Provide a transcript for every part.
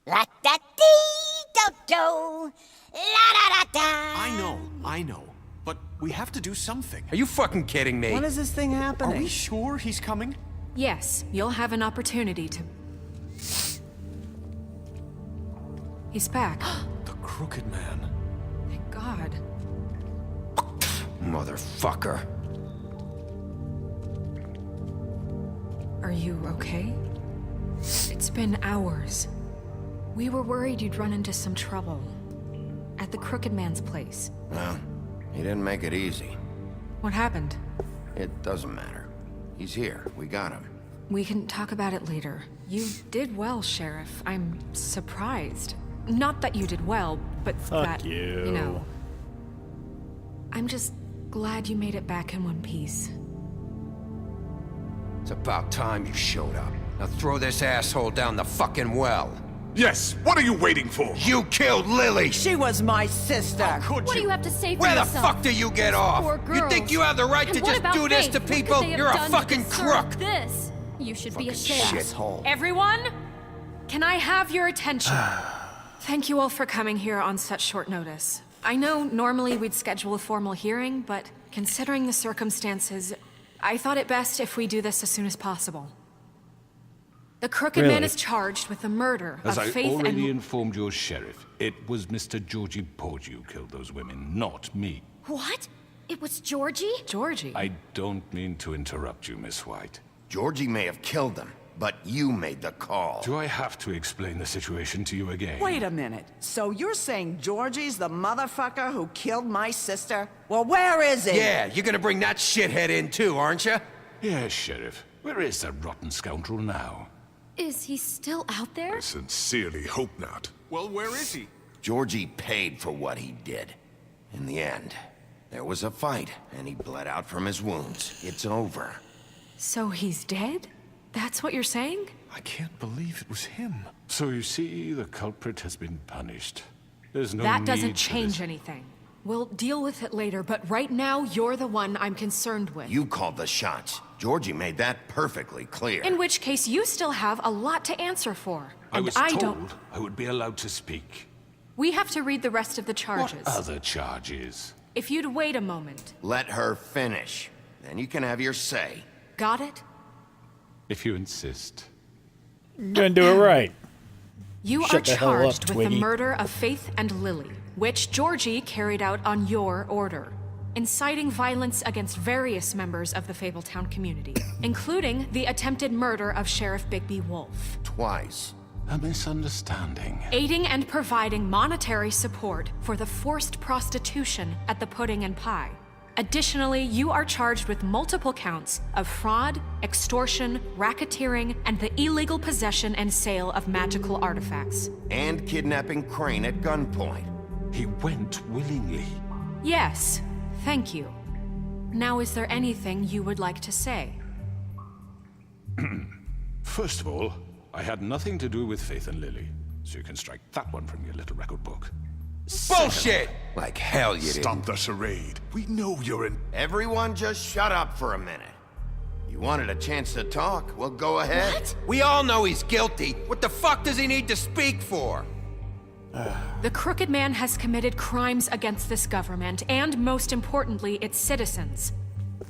La da dee do do. La da da da. I know. But we have to do something. Are you fucking kidding me? When is this thing Are happening? we sure he's coming? Yes, you'll have an opportunity to... He's back. The Crooked Man. Thank God. Motherfucker. Are you okay? It's been hours. We were worried you'd run into some trouble. At the Crooked Man's place. Well, he didn't make it easy. What happened? It doesn't matter. He's here. We got him. We can talk about it later. You did well, Sheriff. I'm surprised. Not that you did well, but that, you know... I'm just glad you made it back in one piece. It's about time you showed up. Now throw this asshole down the fucking well. Yes, what are you waiting for? You killed Lily! She was my sister. Could What do you? you have to say for Where the yourself? fuck do you get off? Poor You think girls. you have the right And to what just about do this Faith? to What could people? they have You're a done to fucking deserve crook! This. You should be ashamed. Shithole. Everyone? Can I have your attention? Thank you all for coming here on such short notice. I know normally we'd schedule a formal hearing, but considering the circumstances, I thought it best if we do this as soon as possible. The Crooked Man is charged with the murder As of I Faith already and... informed your sheriff, it was Mr. Georgie Porgy who killed those women, not me. What? It was Georgie? Georgie. I don't mean to interrupt you, Miss White. Georgie may have killed them, but you made the call. Do I have to explain the situation to you again? Wait a minute. So you're saying Georgie's the motherfucker who killed my sister? Well, where is he? Yeah, you're gonna bring that shithead in too, aren't you? Yes, Sheriff. Where is that rotten scoundrel now? Is he still out there? I sincerely hope not. Well, where is he? Georgie paid for what he did. In the end, there was a fight, and he bled out from his wounds. It's over. So he's dead? That's what you're saying? I can't believe it was him. So you see, the culprit has been punished. There's no That need doesn't for change this. anything. We'll deal with it later, but right now, you're the one I'm concerned with. You called the shots. Georgie made that perfectly clear. In which case, you still have a lot to answer for. I And was I told don't... I would be allowed to speak. We have to read the rest of the charges. What other charges? If you'd wait a moment. Let her finish. Then you can have your say. Got it? If you insist. Gonna do it right. You Shut are the hell up, charged with the Twiggy. murder of Faith and Lily, which Georgie carried out on your order, inciting violence against various members of the Fabletown community, including the attempted murder of Sheriff Bigby Wolf. Twice. A misunderstanding. Aiding and providing monetary support for the forced prostitution at the Pudding and Pie. Additionally, you are charged with multiple counts of fraud, extortion, racketeering, and the illegal possession and sale of magical artifacts. And kidnapping Crane at gunpoint. He went willingly. Yes, thank you. Now, is there anything you would like to say? First of all, I had nothing to do with Faith and Lily, so you can strike that one from your little record book. Bullshit! Like hell you didn't. Stop the charade. We know you're in... Everyone just shut up for a minute. You wanted a chance to talk? Well, go ahead. What? We all know he's guilty. What the fuck does he need to speak for? The Crooked Man has committed crimes against this government and, most importantly, its citizens.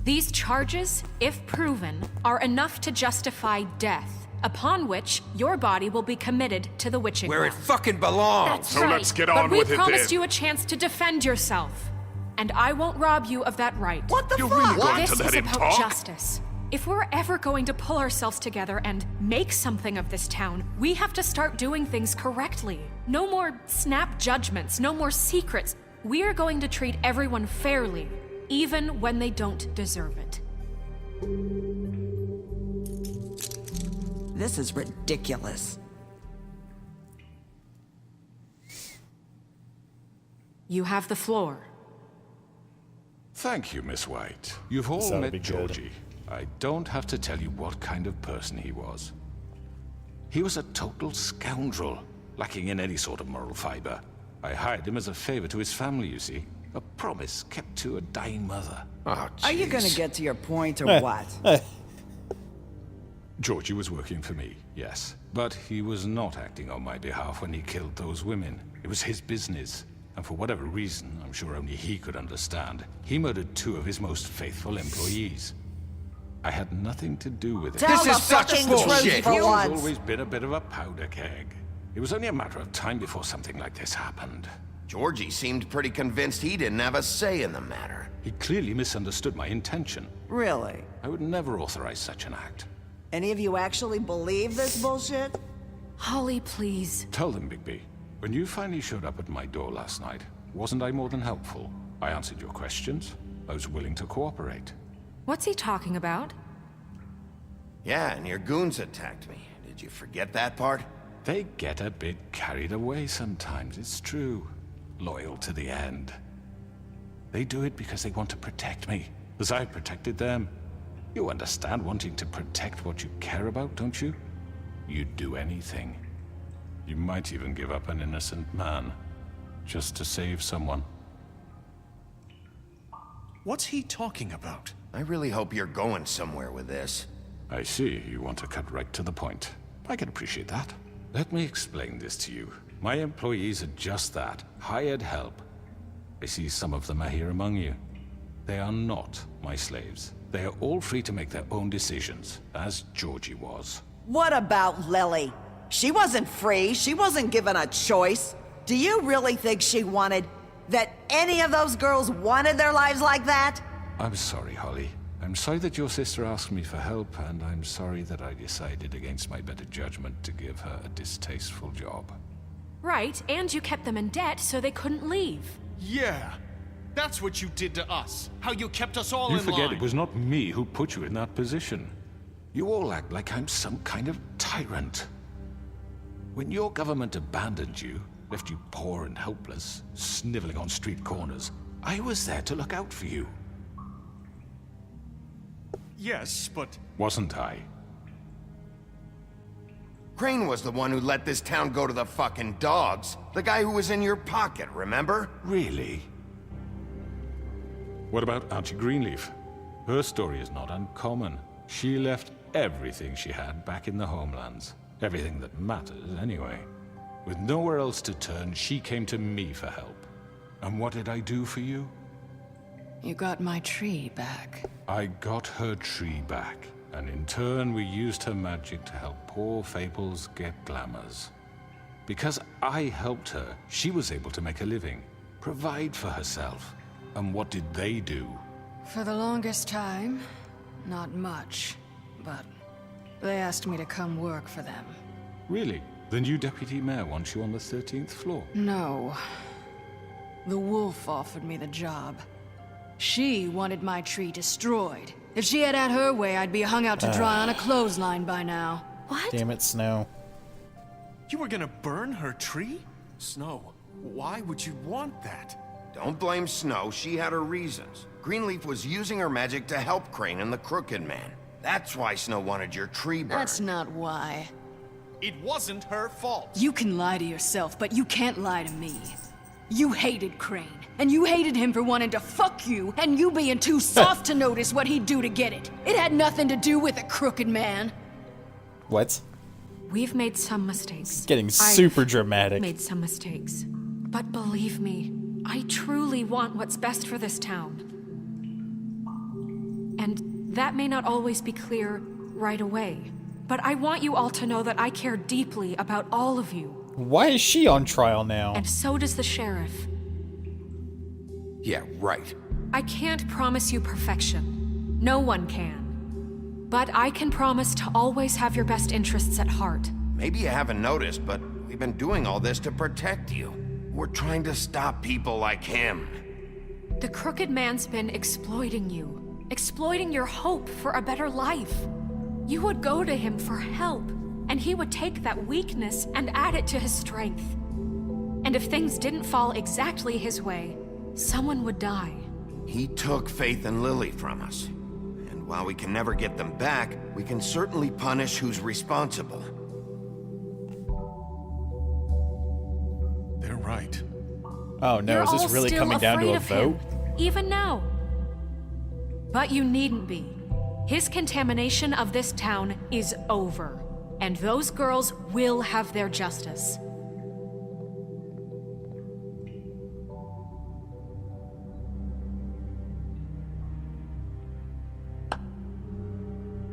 These charges, if proven, are enough to justify death, upon which your body will be committed to the witching Where it well. fucking belongs. That's So right. let's get But on we with it promised then. you a chance to defend yourself, and I won't rob you of that right. What the You're fuck? really going This to let is him about talk? justice. If we're ever going to pull ourselves together and make something of this town, we have to start doing things correctly. No more snap judgments, no more secrets. We are going to treat everyone fairly, even when they don't deserve it. This is ridiculous. You have the floor. Thank you, Miss White. You've all That'll met be good. Georgie. I don't have to tell you what kind of person he was. He was a total scoundrel, lacking in any sort of moral fiber. I hired him as a favor to his family, you see. A promise kept to a dying mother. Oh, Are you jeez. gonna get to your point or what? Georgie was working for me, yes. But he was not acting on my behalf when he killed those women. It was his business. And for whatever reason, I'm sure only he could understand, he murdered 2 of his most faithful employees. I had nothing to do with it. Tell This the is such fucking bullshit. truth for He's once. always been a bit of a powder keg. It was only a matter of time before something like this happened. Georgie seemed pretty convinced he didn't have a say in the matter. He clearly misunderstood my intention. Really? I would never authorize such an act. Any of you actually believe this bullshit? Holly, please. Tell them, Bigby. When you finally showed up at my door last night, wasn't I more than helpful? I answered your questions. I was willing to cooperate. What's he talking about? Yeah, and your goons attacked me. Did you forget that part? They get a bit carried away sometimes, it's true. Loyal to the end. They do it because they want to protect me, as I protected them. You understand wanting to protect what you care about, don't you? You'd do anything. You might even give up an innocent man, just to save someone. What's he talking about? I really hope you're going somewhere with this. I see, you want to cut right to the point. I can appreciate that. Let me explain this to you. My employees are just that, hired help. I see some of them are here among you. They are not my slaves. They are all free to make their own decisions, as Georgie was. What about Lily? She wasn't free. She wasn't given a choice. Do you really think she wanted... that any of those girls wanted their lives like that? I'm sorry, Holly. I'm sorry that your sister asked me for help, and I'm sorry that I decided against my better judgment to give her a distasteful job. Right, and you kept them in debt so they couldn't leave. Yeah. That's what you did to us. How you kept us all You in forget line. it was not me who put you in that position. You all act like I'm some kind of tyrant. When your government abandoned you, left you poor and helpless, sniveling on street corners, I was there to look out for you. Yes, but... Wasn't I? Crane was the one who let this town go to the fucking dogs. The guy who was in your pocket, remember? Really? What about Auntie Greenleaf? Her story is not uncommon. She left everything she had back in the homelands. Everything that matters, anyway. With nowhere else to turn, she came to me for help. And what did I do for you? You got my tree back. I got her tree back, and in turn we used her magic to help poor Fables get glamours. Because I helped her, she was able to make a living, provide for herself. And what did they do? For the longest time, not much, but they asked me to come work for them. Really? The new deputy mayor wants you on the 13th floor? No. The wolf offered me the job. She wanted my tree destroyed. If she had her way, I'd be hung out to dry on a clothesline by now. What? Damn it, Snow. You were gonna burn her tree? Snow, why would you want that? Don't blame Snow, she had her reasons. Greenleaf was using her magic to help Crane and the Crooked Man. That's why Snow wanted your tree burned. That's not why. It wasn't her fault. You can lie to yourself, but you can't lie to me. You hated Crane, and you hated him for wanting to fuck you, and you being too soft to notice what he'd do to get it. It had nothing to do with a crooked man. What? We've made some mistakes. Getting super dramatic. Made some mistakes. But believe me, I truly want what's best for this town. And that may not always be clear right away. But I want you all to know that I care deeply about all of you. Why is she on trial now? And so does the sheriff. Yeah, right. I can't promise you perfection. No one can. But I can promise to always have your best interests at heart. Maybe you haven't noticed, but we've been doing all this to protect you. We're trying to stop people like him. The Crooked Man's been exploiting you. Exploiting your hope for a better life. You would go to him for help, and he would take that weakness and add it to his strength. And if things didn't fall exactly his way, someone would die. He took Faith and Lily from us. And while we can never get them back, we can certainly punish who's responsible. They're right. Oh no, You're is this all really still coming down to afraid a of him, vote? even now. But you needn't be. His contamination of this town is over, and those girls will have their justice.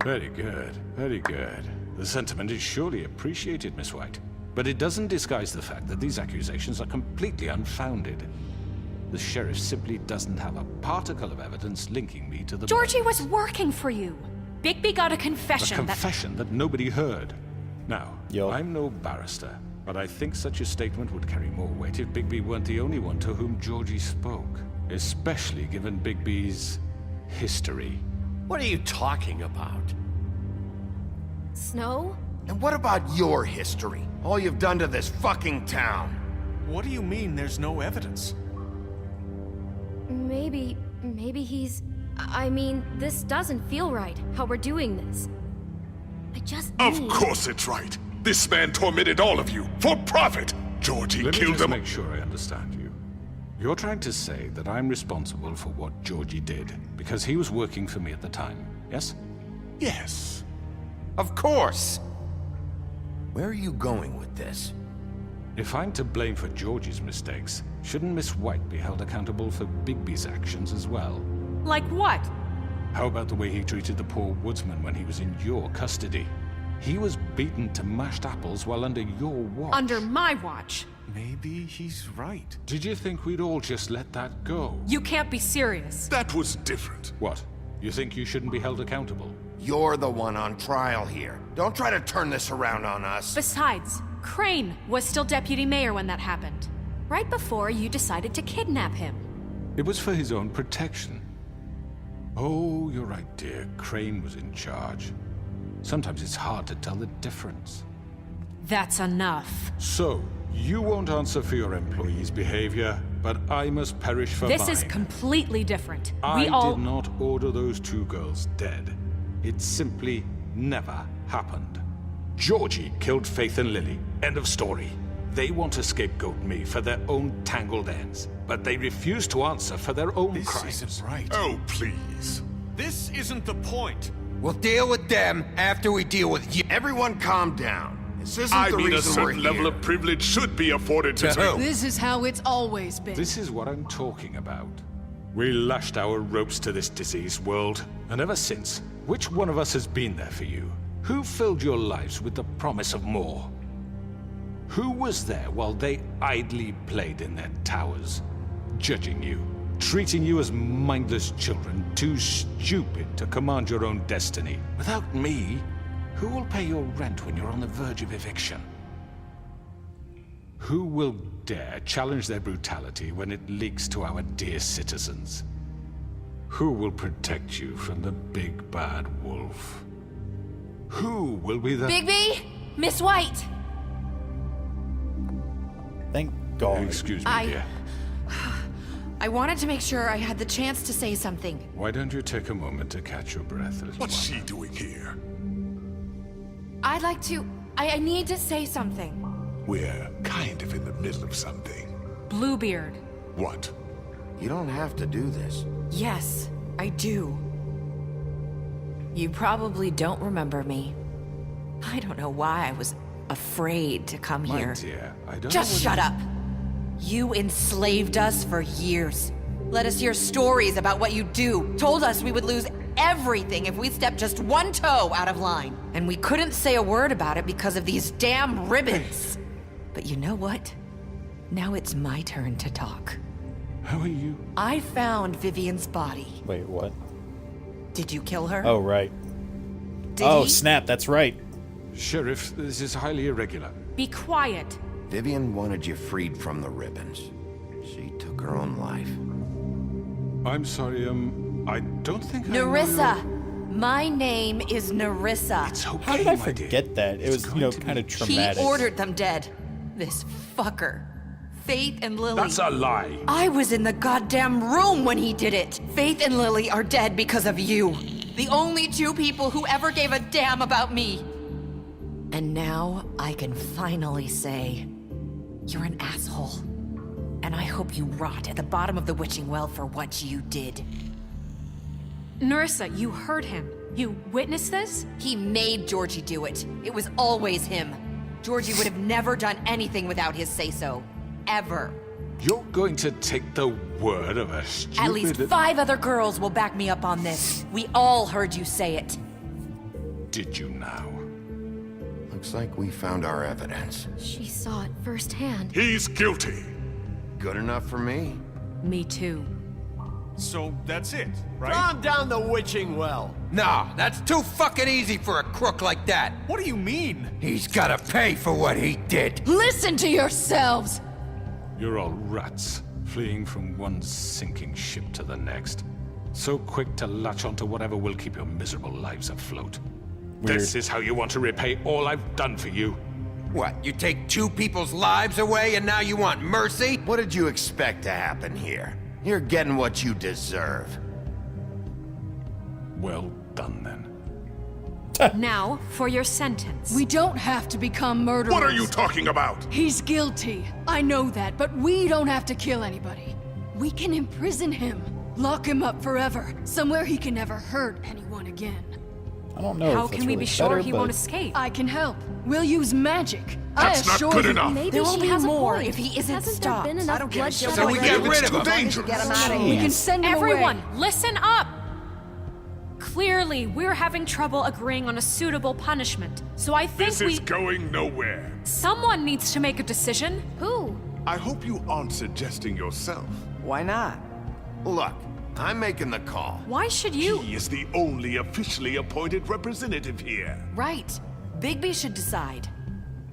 Very good, very good. The sentiment is surely appreciated, Miss White. But it doesn't disguise the fact that these accusations are completely unfounded. The sheriff simply doesn't have a particle of evidence linking me to the Georgie murders. was working for you. Bigby got a confession A confession that nobody heard. Now, Yo. I'm no barrister, but I think such a statement would carry more weight if Bigby weren't the only one to whom Georgie spoke. Especially given Bigby's history. What are you talking about? Snow? And what about your history? All you've done to this fucking town? What do you mean there's no evidence? Maybe he's... I mean, this doesn't feel right, how we're doing this. I just Of need... course it's right. This man tormented all of you for profit. Georgie Let me killed just them. make sure I understand you. You're trying to say that I'm responsible for what Georgie did because he was working for me at the time, yes? Yes. Of course! Where are you going with this? If I'm to blame for Georgie's mistakes, shouldn't Miss White be held accountable for Bigby's actions as well? Like what? How about the way he treated the poor woodsman when he was in your custody? He was beaten to mashed apples while under your watch. Under my watch. Maybe he's right. Did you think we'd all just let that go? You can't be serious. That was different. What? You think you shouldn't be held accountable? You're the one on trial here. Don't try to turn this around on us. Besides, Crane was still deputy mayor when that happened. Right before you decided to kidnap him. It was for his own protection. Oh, you're right, dear. Crane was in charge. Sometimes it's hard to tell the difference. That's enough. So, you won't answer for your employees' behavior, but I must perish for This mine. is completely different. I We all... did not order those two girls dead. It simply never happened. Georgie killed Faith and Lily. End of story. They want to scapegoat me for their own tangled ends, but they refuse to answer for their own This crimes. isn't right. Oh, please. This isn't the point. We'll deal with them after we deal with you. Everyone calm down. This isn't I the mean, a reason we're certain level here. of privilege should be afforded to... To who? This is how it's always been. This is what I'm talking about. We lashed our ropes to this diseased world, and ever since, which one of us has been there for you? Who filled your lives with the promise of more? Who was there while they idly played in their towers, judging you, treating you as mindless children, too stupid to command your own destiny? Without me, who will pay your rent when you're on the verge of eviction? Who will dare challenge their brutality when it leaks to our dear citizens? Who will protect you from the big bad wolf? Who will be the... Bigby? Miss White! Thank God. Excuse me, dear. I wanted to make sure I had the chance to say something. Why don't you take a moment to catch your breath, little What's one? she doing here? I'd like to... I need to say something. We're kind of in the middle of something. Bluebeard. What? You don't have to do this. Yes, I do. You probably don't remember me. I don't know why I was afraid to come My here. dear, I don't Just know what shut up. You enslaved us for years. Let us hear stories about what you do. Told us we would lose everything if we stepped just one toe out of line. And we couldn't say a word about it because of these damn ribbons. But you know what? Now it's my turn to talk. How are you? I found Vivian's body. Wait, what? Did you kill her? Oh, right. Did Oh, he? snap, that's right. Sheriff, this is highly irregular. Be quiet. Vivian wanted you freed from the ribbons. She took her own life. I'm sorry, I don't think I know Narissa. your- My name is Narissa. It's okay, How did I my dear. forget that? It was, It's you know, going to kind of be- traumatic. He ordered them dead. This fucker. Faith and Lily. That's a lie. I was in the goddamn room when he did it. Faith and Lily are dead because of you. The only two people who ever gave a damn about me. And now I can finally say, you're an asshole. And I hope you rot at the bottom of the witching well for what you did. Narissa, you heard him. You witnessed this? He made Georgie do it. It was always him. Georgie would have never done anything without his say-so. Ever. You're going to take the word of a stupid... At least 5 other girls will back me up on this. We all heard you say it. Did you now? Looks like we found our evidence. She saw it firsthand. He's guilty. Good enough for me. Me too. So that's it, right? Calm down the witching well. No, that's too fucking easy for a crook like that. What do you mean? He's gotta pay for what he did. Listen to yourselves! You're all rats, fleeing from one sinking ship to the next. So quick to latch onto whatever will keep your miserable lives afloat. Weird. This is how you want to repay all I've done for you? What, you take 2 people's lives away and now you want mercy? What did you expect to happen here? You're getting what you deserve. Well done, then. Now, for your sentence. We don't have to become murderers. What are you talking about? He's guilty. I know that, but we don't have to kill anybody. We can imprison him. Lock him up forever. Somewhere he can never hurt anyone again. I don't know How if that's can we really be sure better, he but... won't escape? I can help. We'll use magic. That's I not assure good you. enough. Maybe There will she be has more a point. if he isn't Hasn't stopped. there been I enough don't give a bloodshed shit. So we get already? rid of him. Dangerous. Get him out of We here. can send him Everyone, away. listen up! Clearly, we're having trouble agreeing on a suitable punishment. So I think This is going nowhere. someone needs to make a decision. Who? I hope you aren't suggesting yourself. Why not? Look, I'm making the call. Why should you? He is the only officially appointed representative here. Right. Bigby should decide.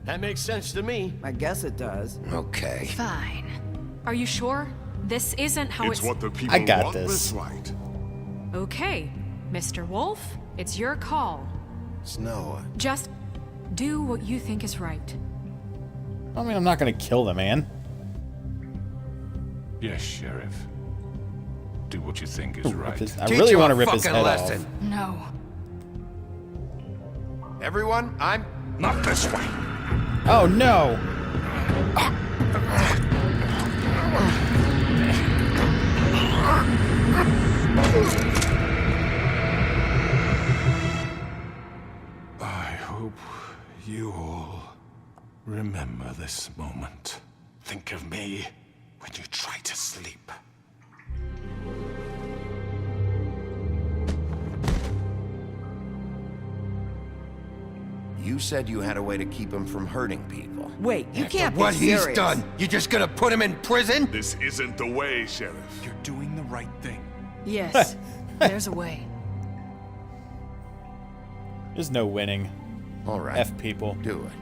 That makes sense to me. I guess it does. Okay. Fine. Are you sure? This isn't how It's what the people I got want, this. Miss White. Okay, Mr. Wolf, it's your call. Snow. Just do what you think is right. I mean, I'm not gonna kill the man. Yes, Sheriff. Do what you think is right. I Teach really you want a to rip his fucking head lesson. off. No. Everyone, I'm... Not this way. Oh no! I hope you all remember this moment. Think of me when you try to sleep. You said you had a way to keep him from hurting people. Wait, you can't be What serious. he's done, you just gonna put him in prison? This isn't the way, Sheriff. You're doing the right thing. Yes. There's a way. There's no winning. All right. F people. Do it.